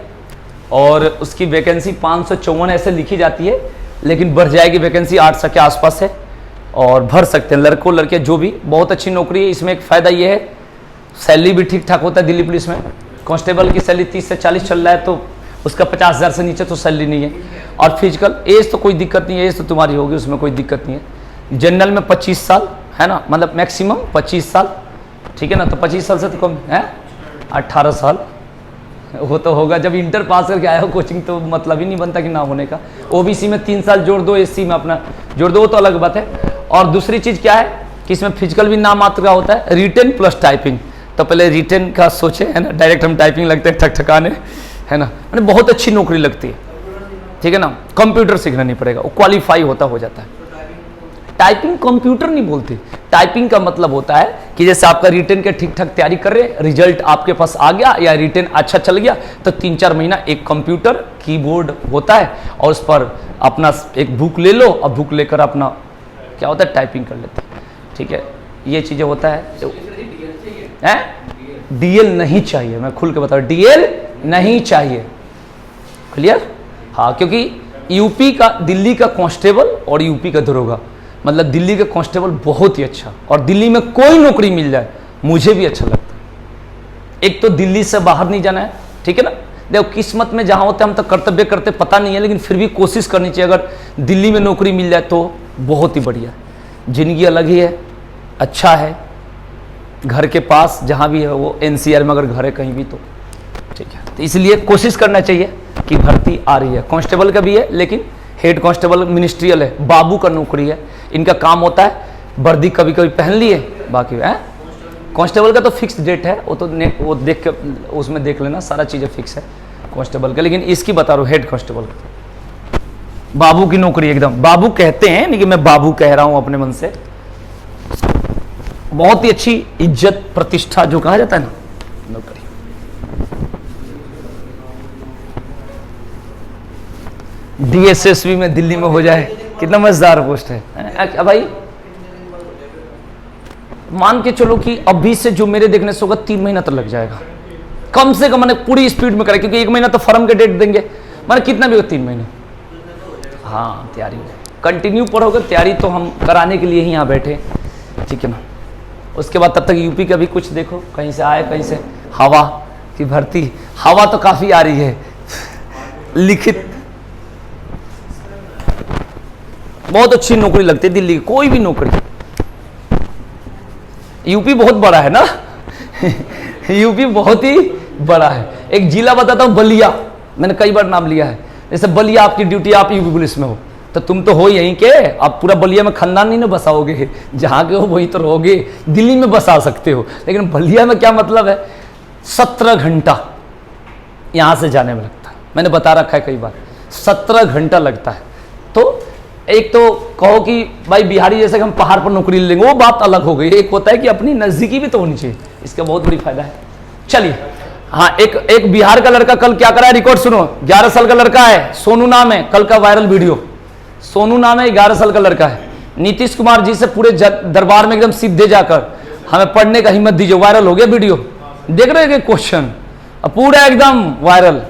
और उसकी वैकेंसी 554 ऐसे लिखी जाती है, लेकिन बढ़ जाएगी वैकेंसी 800 के आसपास है और भर सकते हैं लड़कों लड़के जो भी। बहुत अच्छी नौकरी है। इसमें एक फ़ायदा ये है सैलरी भी ठीक ठाक होता है। दिल्ली पुलिस में कांस्टेबल की सैलरी 30 से 40 चल रहा है, तो उसका 50,000 से नीचे तो सैलरी नहीं है। और फिजिकल एज तो कोई दिक्कत नहीं है, एज तो तुम्हारी होगी, उसमें कोई दिक्कत नहीं है। जनरल में 25 साल है ना, मतलब मैक्सिमम 25 साल, ठीक है ना। तो 25 साल से तो कम है, 18 साल वो तो होगा। जब इंटर पास करके आया हो कोचिंग तो मतलब ही नहीं बनता कि ना होने का। ओबीसी में 3 साल जोड़ दो, एससी में अपना जोड़ दो, वो तो अलग बात है। और दूसरी चीज़ क्या है कि इसमें फिजिकल भी नाम मात्र का होता है, रिटेन प्लस टाइपिंग। तो पहले रिटेन का सोचे है ना, डायरेक्ट हम टाइपिंग लगते हैं ठकठकाने, है ना। मैंने बहुत अच्छी नौकरी लगती है, ठीक है ना। कंप्यूटर सीखना नहीं पड़ेगा, वो क्वालिफाई हो जाता है। टाइपिंग कंप्यूटर नहीं बोलते। टाइपिंग का मतलब होता है कि जैसे आपका रिटेन के ठीक ठाक तैयारी कर रहे, रिजल्ट आपके पास आ गया या रिटेन अच्छा चल गया, तो 3-4 महीना एक कंप्यूटर कीबोर्ड होता है और उस पर अपना एक बुक ले लो और बुक लेकर अपना क्या होता है टाइपिंग कर लेते हैं, ठीक है। ये चीज़ें होता है। डीएल नहीं चाहिए, मैं खुल के बता रहा हूँ, डीएल नहीं चाहिए। क्लियर? हाँ, क्योंकि यूपी का, दिल्ली का कांस्टेबल और यूपी का दरोगा, मतलब दिल्ली का कांस्टेबल बहुत ही अच्छा, और दिल्ली में कोई नौकरी मिल जाए मुझे भी अच्छा लगता है। एक तो दिल्ली से बाहर नहीं जाना है, ठीक है ना। देखो किस्मत में जहाँ होते हम तो कर्तव्य करते पता नहीं है, लेकिन फिर भी कोशिश करनी चाहिए। अगर दिल्ली में नौकरी मिल जाए तो बहुत ही बढ़िया, जिंदगी अलग ही है, अच्छा है। घर के पास जहाँ भी है, वो एनसीआर में अगर घर है कहीं भी तो ठीक है। तो इसलिए कोशिश करना चाहिए कि भर्ती आ रही है। कांस्टेबल का भी है, लेकिन हेड कांस्टेबल मिनिस्ट्रियल है, बाबू का नौकरी है। इनका काम होता है वर्दी कभी कभी पहन लिए, बाकी है कांस्टेबल का तो फिक्स डेट है, वो तो वो देख के उसमें देख लेना, सारा चीज़ें फिक्स है कांस्टेबल का। लेकिन इसकी बता रहा हूँ हेड कांस्टेबल का, बाबू की नौकरी, एकदम बाबू कहते हैं, लेकिन मैं बाबू कह रहा हूँ अपने मन से। बहुत ही अच्छी इज्जत प्रतिष्ठा जो कहा जाता है ना, नौकरी। डीएसएसबी में दिल्ली में हो जाए, कितना मजेदार पोस्ट है भाई। मान के चलो कि अभी से जो मेरे देखने से होगा 3 महीना तो लग जाएगा कम से कम। मैंने पूरी स्पीड में करा, क्योंकि 1 महीना तो फर्म के डेट देंगे, मैंने कितना भी होगा 3 महीने। हाँ, तैयारी कंटिन्यू पढ़ोगे, तैयारी तो हम कराने के लिए ही यहाँ बैठे, ठीक है ना। उसके बाद तब तक यूपी का भी कुछ देखो, कहीं से आए कहीं से। हवा की भर्ती, हवा तो काफ़ी आ रही है लिखित। बहुत अच्छी नौकरी लगती है दिल्ली की, कोई भी नौकरी। यूपी बहुत बड़ा है ना यूपी बहुत ही बड़ा है। एक जिला बताता हूँ, बलिया, मैंने कई बार नाम लिया है। जैसे बलिया आपकी ड्यूटी, आप यूपी पुलिस में हो तो तुम तो हो यहीं के, आप पूरा बलिया में खानदान नहीं ना बसाओगे, जहाँ के हो वहीं तो रहोगे। दिल्ली में बसा सकते हो, लेकिन बलिया में क्या मतलब है, 17 घंटा यहाँ से जाने में लगता है। मैंने बता रखा है कई बार, 17 घंटा लगता है। तो एक तो कहो कि भाई बिहारी जैसे कि हम पहाड़ पर नौकरी ले लेंगे, वो बात अलग हो गई। एक होता है कि अपनी नज़दीकी भी तो होनी चाहिए, इसका बहुत बड़ी फायदा है। चलिए, हाँ, एक बिहार का लड़का कल क्या करा है, रिकॉर्ड सुनो। 11 साल का लड़का है, सोनू नाम है, कल का वायरल वीडियो। सोनू नाम है, 11 साल का लड़का है। नीतीश कुमार जी से पूरे दरबार में एकदम सीधे जाकर हमें पढ़ने का हिम्मत दीजिए। वायरल हो गया वीडियो, देख रहे हैं क्वेश्चन, पूरा एकदम वायरल।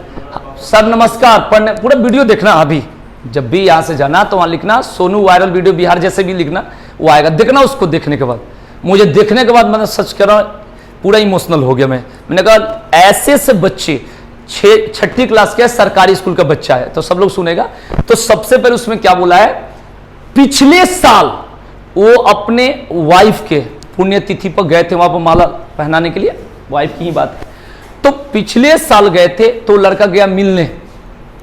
सर नमस्कार, पढ़ने पूरा वीडियो देखना। अभी जब भी यहाँ से जाना तो वहाँ लिखना सोनू वायरल वीडियो बिहार, जैसे भी लिखना वो आएगा, देखना। उसको देखने के बाद, मुझे देखने के बाद मैंने सच कह रहा हूँ पूरा इमोशनल हो गया। मैंने कहा ऐसे से बच्चे, 6ठी क्लास के सरकारी स्कूल का बच्चा है, तो सब लोग सुनेगा। तो सबसे पहले उसमें क्या बोला है, पिछले साल वो अपने वाइफ के पुण्यतिथि पर गए थे, वहां पर माला पहनाने के लिए, वाइफ की ही बात है। तो पिछले साल गए थे, तो लड़का गया मिलने,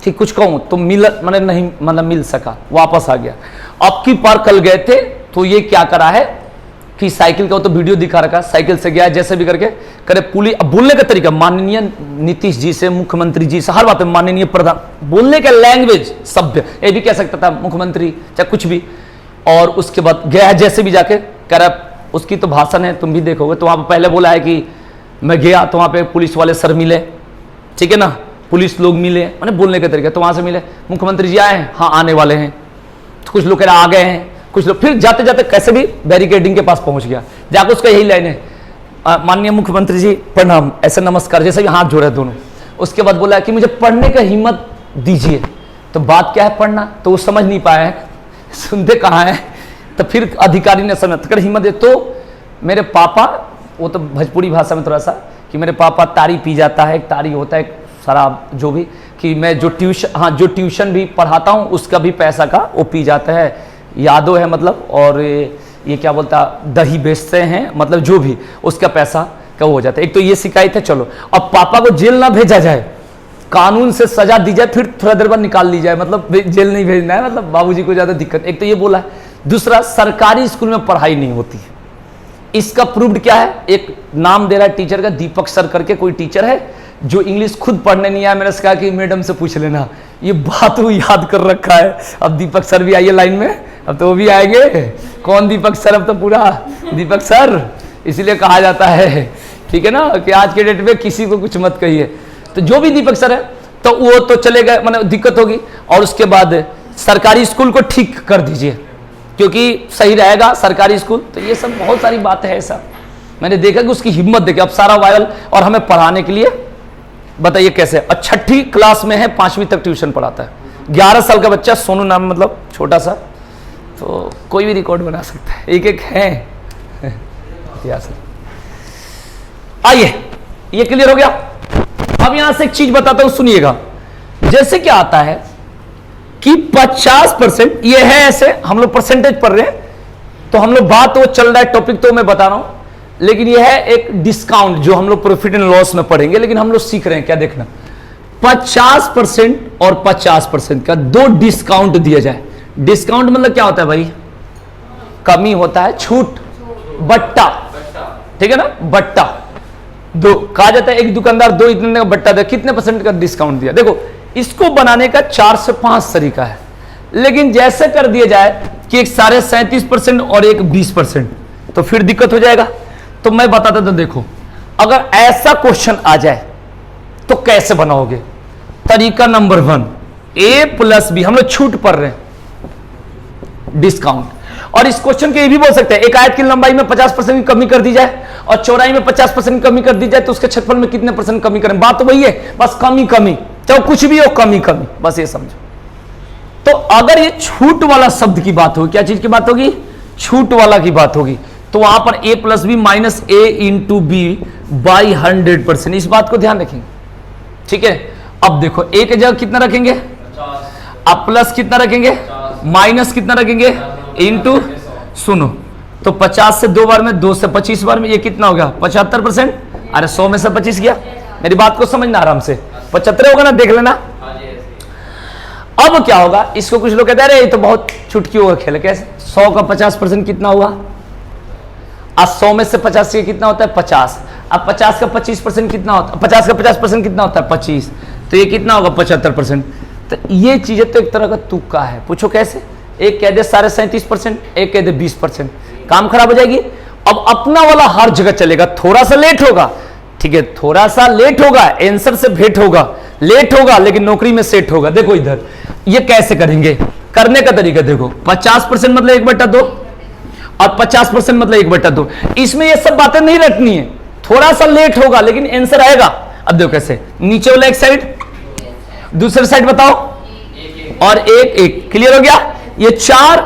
ठीक कुछ कहूं तो मिल, मैंने नहीं, मतलब मिल सका, वापस आ गया। अब की बार कल गए थे, तो ये क्या करा है कि साइकिल का, वो तो वीडियो दिखा रखा, साइकिल से गया जैसे भी करके करे पुलिस। अब बोलने का तरीका माननीय नीतीश जी से, मुख्यमंत्री जी से, हर बात में माननीय प्रधान, बोलने का लैंग्वेज सभ्य, ये भी कह सकता था मुख्यमंत्री चाहे कुछ भी। और उसके बाद गया जैसे भी जाके कह रहा, उसकी तो भाषण है, तुम भी देखोगे। तो वहां पर पहले बोला है कि मैं गया तो वहां पे पुलिस वाले सर मिले, ठीक है ना, पुलिस लोग मिले, मैंने बोलने का तरीका। तो वहां से मिले, मुख्यमंत्री जी आए हैं, हाँ आने वाले हैं। तो कुछ लोग कह रहे आ गए हैं, कुछ लोग, फिर जाते जाते कैसे भी बैरिकेडिंग के पास पहुंच गया, जाकर उसका यही लाइन है, माननीय मुख्यमंत्री जी प्रणाम, ऐसे नमस्कार, जैसे भी हाथ जोड़े दोनों। उसके बाद बोला कि मुझे पढ़ने का हिम्मत दीजिए। तो बात क्या है पढ़ना, तो वो समझ नहीं पाया है, सुनते कहाँ है। तो फिर अधिकारी ने समझ कर हिम्मत दे, तो मेरे पापा, वो तो भोजपुरी भाषा में थोड़ा सा, कि मेरे पापा तारी पी जाता है, एक तारी होता है शराब जो भी, कि मैं जो ट्यूशन भी पढ़ाता हूँ उसका भी पैसा का वो पी जाता है, यादव है मतलब, और ये क्या बोलता दही बेचते हैं, मतलब जो भी उसका पैसा का हो जाता है। एक तो ये शिकायत है, चलो अब पापा को जेल ना भेजा जाए, कानून से सजा दी जाए, फिर थोड़ा देर बाद निकाल ली जाए, मतलब जेल नहीं भेजना है, मतलब बाबूजी को ज्यादा दिक्कत। एक तो ये बोला है, दूसरा सरकारी स्कूल में पढ़ाई नहीं होती है। इसका प्रूव्ड क्या है, एक नाम दे रहा है टीचर का, दीपक सर करके कोई टीचर है जो इंग्लिश खुद पढ़ने नहीं आया। मैंने कहा कि मैडम से पूछ लेना, ये बात वो याद कर रखा है। अब दीपक सर भी आइए लाइन में, अब तो वो भी आएंगे। कौन दीपक सर, अब तो पूरा दीपक सर इसीलिए कहा जाता है, ठीक है ना, कि आज के डेट में किसी को कुछ मत कहिए। तो जो भी दीपक सर है, तो वो तो चले गए, मतलब दिक्कत होगी। और उसके बाद सरकारी स्कूल को ठीक कर दीजिए क्योंकि सही रहेगा सरकारी स्कूल। तो ये सब बहुत सारी बातें हैं ऐसा, मैंने देखा कि उसकी हिम्मत देखिए, अब सारा वायरल, और हमें पढ़ाने के लिए बताइए कैसे। और 6ठी क्लास में है, 5वीं तक ट्यूशन पढ़ाता है, 11 साल का बच्चा, सोनू नाम, मतलब छोटा सा, तो कोई भी रिकॉर्ड बना सकता है, एक एक है। आइए, ये क्लियर हो गया। अब यहां से एक चीज बताता हूं, सुनिएगा। जैसे क्या आता है कि 50%, ये है ऐसे, हम लोग परसेंटेज पढ़ रहे हैं, तो हम लोग बात वो चल रहा है, टॉपिक तो मैं बता रहा हूं, लेकिन ये है एक डिस्काउंट जो हम लोग प्रॉफिट एंड लॉस में पढ़ेंगे, लेकिन हम लोग सीख रहे हैं क्या, देखना। 50% और 50% का 2 डिस्काउंट दिया जाए। डिस्काउंट मतलब क्या होता है भाई, कमी होता है, छूट, बट्टा, ठीक है ना, बट्टा। दो कहा जाता है, एक दुकानदार 2 इतने का बट्टा दे, कितने % का डिस्काउंट दिया। देखो इसको बनाने का 4 से 5 तरीका है, लेकिन जैसे कर दिया जाए कि एक 37.5% और एक 20%, तो फिर दिक्कत हो जाएगा। तो मैं बताता था, देखो अगर ऐसा क्वेश्चन आ जाए तो कैसे बनाओगे। तरीका नंबर 1, A+B, हम लोग छूट पढ़ रहे हैं, डिस्काउंट। और इस क्वेश्चन के ये भी बोल सकते हैं, एक आयत की लंबाई में 50% की कमी कर दी जाए और चौड़ाई में 50% कमी कर दी जाए, तो उसके क्षेत्रफल में कितने % कमी करें। बात तो वही है, बस कमी कमी, चाहे कुछ भी हो, कमी कमी, बस ये समझो। तो अगर ये छूट वाला शब्द की बात होगी, क्या चीज की बात होगी, छूट वाला की बात होगी, तो वहां पर A+B minus A into B by 100%, इस बात को ध्यान रखेंगे, ठीक है। अब देखो A की जगह कितना रखेंगे, अब प्लस कितना रखेंगे, माइनस कितना रखेंगे, इंटू, सुनो, तो 50 से 2 बार में, 2 से 25 बार में, ये कितना हो गया 75%। अरे 100 में से 25 गया, मेरी बात को समझना आराम से, 75 होगा ना, देख लेना। अब क्या होगा, इसको कुछ लोग कहते हैं अरे ये तो बहुत चुटकी होगा खेल, कैसे 100 का 50% कितना हुआ, आज 100 में से 50 से कितना होता है 50। अब 50 का 25% कितना होता है, 50 का 50% कितना होता है 25, तो ये कितना होगा 75%। तो ये चीजें तो एक तरह का तुक्का है, पूछो कैसे, एक कह दे 37.5%, एक कह दे 20%, काम खराब हो जाएगी। अब अपना वाला हर जगह चलेगा, थोड़ा सा लेट होगा, ठीक है, थोड़ा सा लेट होगा, आंसर से भेंट होगा, लेट होगा लेकिन नौकरी में सेट होगा। देखो इधर ये कैसे करेंगे, करने का तरीका देखो, 50% मतलब 1/2 और 50% मतलब 1/2। इसमें ये सब बातें नहीं रखनी है, थोड़ा सा लेट होगा लेकिन आंसर आएगा। अब देखो कैसे, नीचे वाला एक साइड, दूसरे साइड बताओ, और एक एक, क्लियर हो गया। ये 4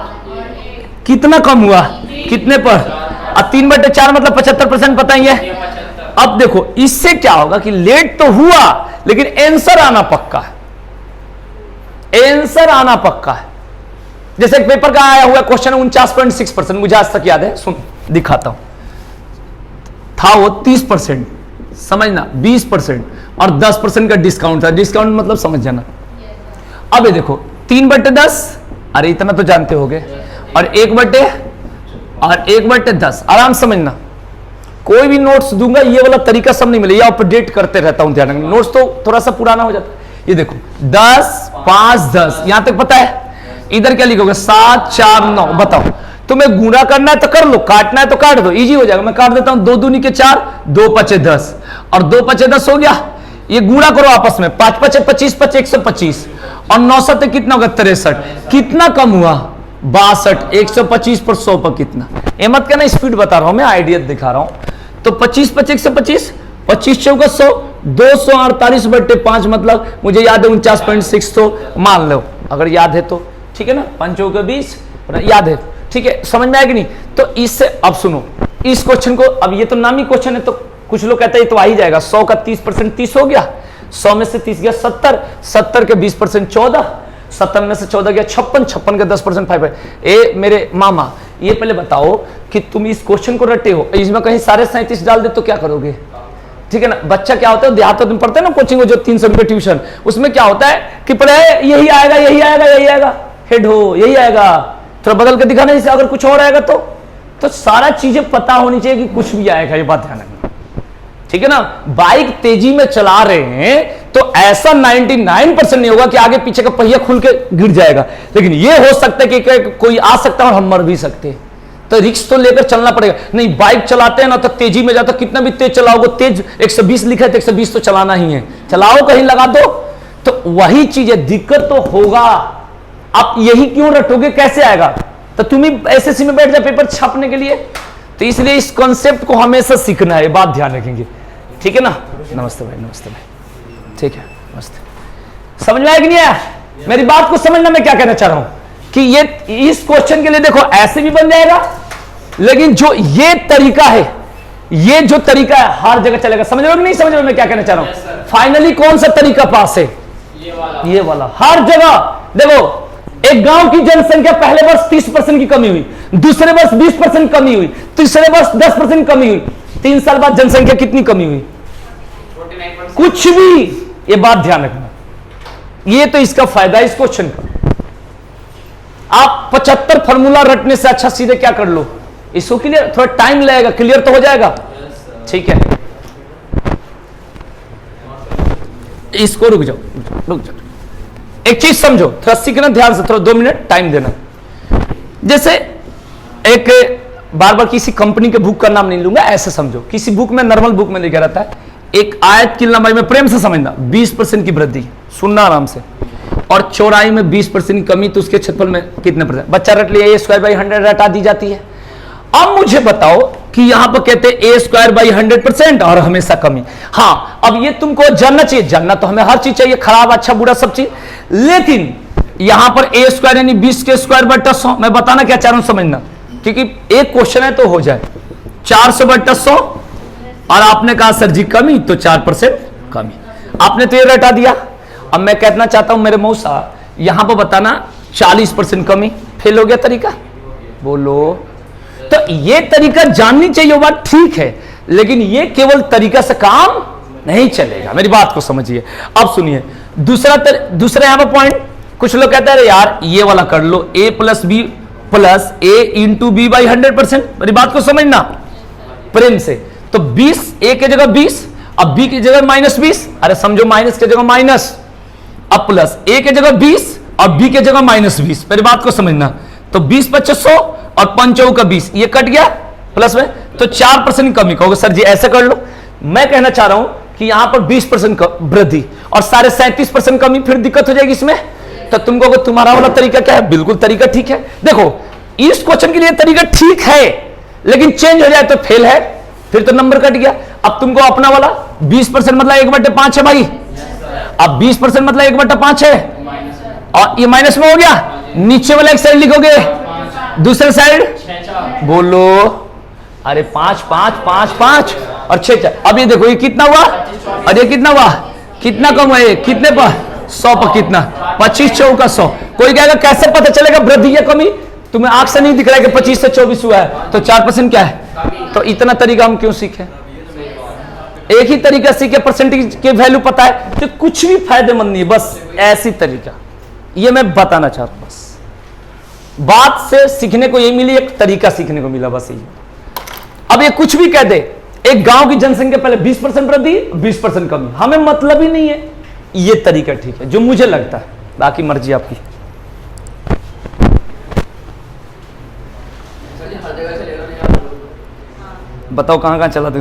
कितना कम हुआ, कितने पर, अब 3/4 मतलब 75% बताइए। अब देखो इससे क्या होगा कि लेट तो हुआ लेकिन आंसर आना पक्का है, आंसर आना पक्का है। जैसे एक पेपर का आया हुआ क्वेश्चन 49.6%, मुझे आज तक याद है, सुन दिखाता हूं, था वो 30%, समझना 20% और 10% का डिस्काउंट था। डिस्काउंट मतलब समझ जाना। अब ये देखो 3/10, अरे इतना तो जानते होगे, और 1/10, आराम समझना। कोई भी नोट्स दूंगा ये वाला तरीका सब नहीं मिलेगा, अपडेट करते रहता हूं, ध्यान रखना, नोट्स तो थोड़ा सा पुराना हो जाता है। ये देखो 10, 5, 10, यहां तक पता है। इधर क्या लिखोगे, 7, 4, 9, बताओ तुम्हें गुणा करना है तो कर लो, काटना है तो काट दो, इजी हो जाएगा। मैं काट देता हूं, 2 दूनी के 4, 2 5 10, और 2 5 10 हो गया। ये गुणा करो आपस में, 5 5 25 5 125, और 9 7 कितना होगा 63, कितना कम हुआ 62, 125 पर 100 पर कितना। ये मत कहना स्पीड बता रहा हूं मैं, आइडिया दिखा रहा हूं। तो 25 5 125, 25 चौका 100, 248/5 मतलब मुझे याद है 49.6, तो मान लो अगर याद है तो ठीक है ना, 5 के 20 याद है, ठीक है, समझ में आएगी नहीं। तो इससे अब सुनो इस क्वेश्चन को, अब ये तो नामी क्वेश्चन है तो कुछ लोग कहते हैं ये तो आ ही जाएगा। 100 का 30% 30 हो गया, 100 में से 30 गया 70, 70 के 20% 14, 70 में से 14 गया 56, 56 के 10% 5 है। ए मेरे मामा ये पहले बताओ कि तुम इस क्वेश्चन को रटे हो, इसमें कहीं सारे 37 डाल दे तो क्या करोगे? ठीक है ना, बच्चा क्या होता है देहात में पढ़ते हैं ना कोचिंग में जो 300 रुपये ट्यूशन, उसमें क्या होता है कि पढ़े यही आएगा यही आएगा यही आएगा, हेड हो यही आएगा, थोड़ा बदल के दिखाना जैसे अगर कुछ और आएगा तो सारा चीजें पता होनी चाहिए कि कुछ भी आएगा, ये बात ध्यान रखना, ठीक है ना। बाइक तेजी में चला रहे हैं तो ऐसा 99% नहीं होगा कि आगे पीछे का पहिया खुल के गिर जाएगा, लेकिन ये हो सकता है कि कोई आ सकता है और हम मर भी सकते हैं, तो रिस्क तो लेकर चलना पड़ेगा। नहीं बाइक चलाते हैं ना तो तेजी में जाता, कितना भी तेज चलाओगे, तेज 120 लिखा है तो 120 तो चलाना ही है, चलाओ कहीं लगा दो, तो वही चीज है, दिक्कत तो होगा। आप यही क्यों रटोगे, कैसे आएगा? तो तुम ही एसएससी में बैठ जाए पेपर छापने के लिए, तो इसलिए इस कॉन्सेप्ट को हमेशा सीखना है, बात ध्यान रखेंगे, ठीक है ना। नमस्ते भाई, नमस्ते भाई, ठीक है, नमस्ते। समझ में आया कि नहीं आया? मेरी बात को समझना मैं क्या कहना चाह रहा हूं कि ये इस क्वेश्चन के लिए देखो ऐसे भी बन जाएगा, लेकिन जो ये तरीका है, ये जो तरीका है हर जगह चलेगा। समझ रहे हो कि नहीं समझ रहे हो मैं क्या कहना चाह रहा हूं? फाइनली कौन सा तरीका पास है? ये वाला हर जगह। देखो एक गांव की जनसंख्या पहले वर्ष 30% की कमी हुई, दूसरे वर्ष 20% कमी हुई, तीसरे वर्ष 10% कमी हुई, 3 साल बाद जनसंख्या कितनी कमी हुई? 49%। कुछ भी, ये बात ध्यान रखना, ये तो इसका फायदा है इस क्वेश्चन का। आप 75 फॉर्मूला रटने से अच्छा सीधे क्या कर लो, इसको क्लियर, थोड़ा टाइम लगेगा, क्लियर तो हो जाएगा, ठीक है। इसको रुक जाओ, रुक जाओ, एक चीज समझो, थोड़ा सीखना ध्यान से, थोड़ा 2 मिनट टाइम देना। जैसे एक बार बार किसी कंपनी के बुक का नाम नहीं लूंगा, ऐसे समझो किसी बुक में, नॉर्मल बुक में लिखा रहता है एक आयत की लंबाई में, प्रेम से समझना, 20% की वृद्धि, सुनना आराम से, और चौड़ाई में 20% की कमी, तो उसके क्षेत्रफल में कितने परसेंट? बच्चा रट लिया, a² / 100 रटा दी जाती है। अब मुझे बताओ कि यहां पर कहते हैं a² / 100% और हमेशा कमी। हाँ अब ये तुमको जानना चाहिए, जानना तो हमें हर चीज चाहिए, खराब अच्छा बुरा सब चीज, लेकिन यहां पर a² यानी 20 के स्क्वायर बटा 100, मैं बताना क्या चाह रहा हूं समझना, क्योंकि एक क्वेश्चन है तो हो जाए। 400/100 और आपने कहा सर जी कमी, तो 4% कमी, आपने तो ये रटा दिया। अब मैं कहना चाहता हूं मेरे मौसा, यहां पर बताना 40% कमी, फेल हो गया तरीका, बोलो। तो ये तरीका जाननी चाहिए, वो बात ठीक है, लेकिन ये केवल तरीका से काम नहीं चलेगा, मेरी बात को समझिए। अब सुनिए दूसरा यहां पर पॉइंट, कुछ लोग कहते हैं यार ये वाला कर लो, a + b + a × b / 100%, मेरी बात को समझना प्रेम से। तो 20 a के जगह 20, अब b की जगह -20, अरे समझो माइनस के जगह माइनस, अब प्लस a के जगह 20 और b के जगह -20, मेरी बात को समझना। तो 20 × 2500 और 5 का 20, ये कट गया प्लस में, तो 4% कमी। कहोगे सर जी ऐसे कर लो, मैं कहना चाह रहा हूं कि यहां पर 20% वृद्धि और साढ़े 37% कमी, फिर दिक्कत हो जाएगी इसमें। तो तुम कहोगे तुम्हारा वाला तरीका क्या है? बिल्कुल तरीका ठीक है। देखो इस क्वेश्चन के लिए तरीका ठीक है, लेकिन चेंज हो जाए तो फेल है, फिर तो नंबर कट गया। अब तुमको अपना वाला 20% मतलब 1/5 है भाई, अब 20% मतलब 1/5 है, और ये माइनस में हो गया, नीचे वाला एक साइड लिखोगे, दूसरे साइड बोलो, अरे 5 5 5 5 और 6 4। अब ये देखो ये कितना हुआ और ये कितना हुआ, कितना कम है, कितने पर 100 पर कितना, 25 चौका 100। कोई कहेगा कैसे पता चलेगा वृद्धि या कमी? तुम्हें आंख से नहीं दिख रहा है कि 25 से 24 हुआ है, तो 4% क्या है? तो इतना तरीका हम क्यों सीखे? एक ही तरीका सीखे, परसेंटेज के वैल्यू पता है, तो कुछ भी फायदेमंद नहीं है, बस ऐसी तरीका, ये मैं बताना चाह रहा हूं। बस बात से सीखने को ये मिली, एक तरीका सीखने को मिला, बस यही। अब ये कुछ भी कह दे, एक गांव की जनसंख्या पहले 20% वृद्धि 20% कमी, हमें मतलब ही नहीं है, ये तरीका ठीक है जो मुझे लगता है, बाकी मर्जी आपकी। बताओ कहां कहां चला तू?